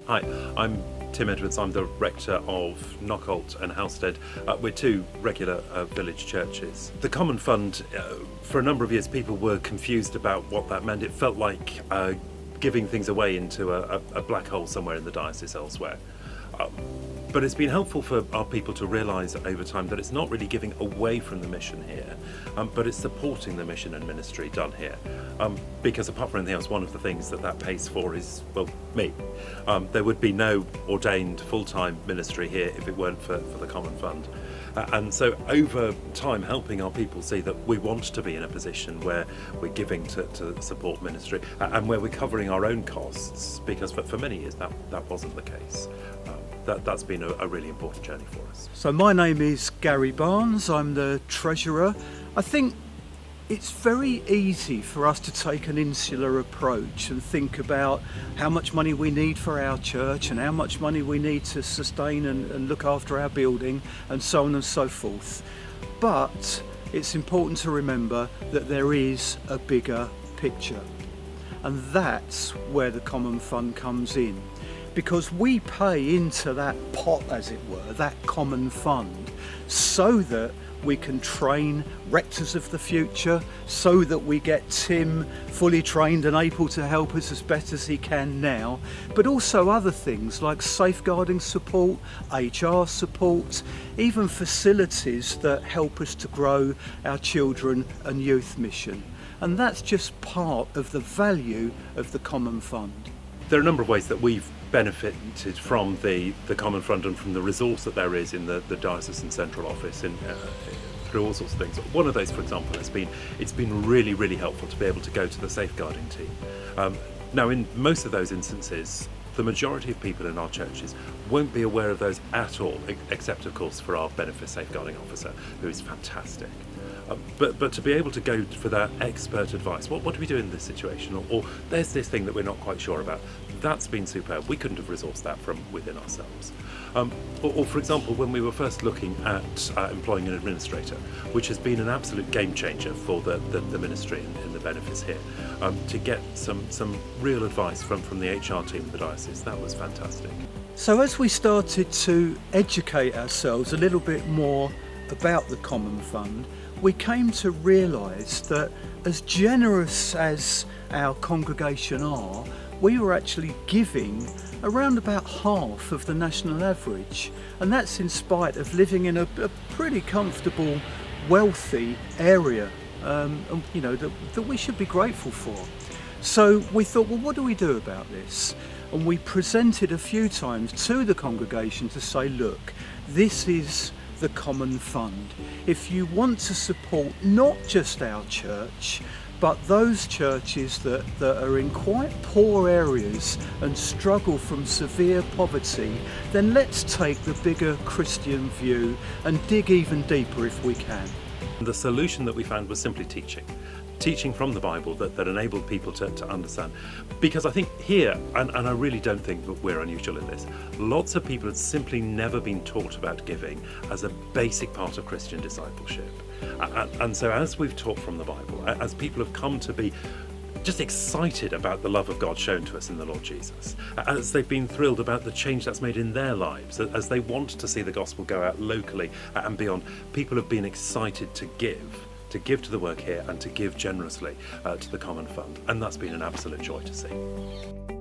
Hi, I'm Tim Edwards. I'm the rector of Knockholt and Halstead. We're two regular village churches. The Common Fund, for a number of years, people were confused about what that meant. It felt like giving things away into a black hole somewhere in the diocese elsewhere. But it's been helpful for our people to realise over time that it's not really giving away from the mission here, but it's supporting the mission and ministry done here. Because apart from anything else, one of the things that pays for is, well, me. There would be no ordained full-time ministry here if it weren't for the Common Fund. And so over time, helping our people see that we want to be in a position where we're giving to support ministry and where we're covering our own costs, because for many years that wasn't the case. That's been a really important journey for us. So my name is Gary Barnes, I'm the treasurer. I think it's very easy for us to take an insular approach and think about how much money we need for our church and how much money we need to sustain and look after our building and so on and so forth. But it's important to remember that there is a bigger picture, and that's where the Common Fund comes in. Because we pay into that pot, as it were, that common fund, so that we can train rectors of the future, so that we get Tim fully trained and able to help us as best as he can now, but also other things like safeguarding support, HR support, even facilities that help us to grow our children and youth mission. And that's just part of the value of the Common Fund. There are a number of ways that we've benefited from the Common Fund and from the resource that there is in the diocesan central office through all sorts of things. One of those, for example, it's been really, really helpful to be able to go to the safeguarding team. Now, in most of those instances, the majority of people in our churches won't be aware of those at all, except, of course, for our benefice safeguarding officer, who is fantastic. But to be able to go for that expert advice, what do we do in this situation? Or there's this thing that we're not quite sure about. That's been superb. We couldn't have resourced that from within ourselves. Or for example, when we were first looking at employing an administrator, which has been an absolute game changer for the ministry and the benefice here, to get some real advice from the HR team of the diocese, that was fantastic. So as we started to educate ourselves a little bit more about the Common Fund, we came to realise that as generous as our congregation are, we were actually giving around about half of the national average, and that's in spite of living in a pretty comfortable, wealthy area, that we should be grateful for. So we thought, well, what do we do about this? And we presented a few times to the congregation to say, look, this is the Common Fund. If you want to support not just our church, but those churches that are in quite poor areas and struggle from severe poverty, then let's take the bigger Christian view and dig even deeper if we can. The solution that we found was simply teaching from the Bible that enabled people to understand. Because I think here, and I really don't think that we're unusual in this, lots of people had simply never been taught about giving as a basic part of Christian discipleship. And so as we've taught from the Bible, as people have come to be just excited about the love of God shown to us in the Lord Jesus, as they've been thrilled about the change that's made in their lives, as they want to see the gospel go out locally and beyond, people have been excited to give to the work here and to give generously to the Common Fund, and that's been an absolute joy to see.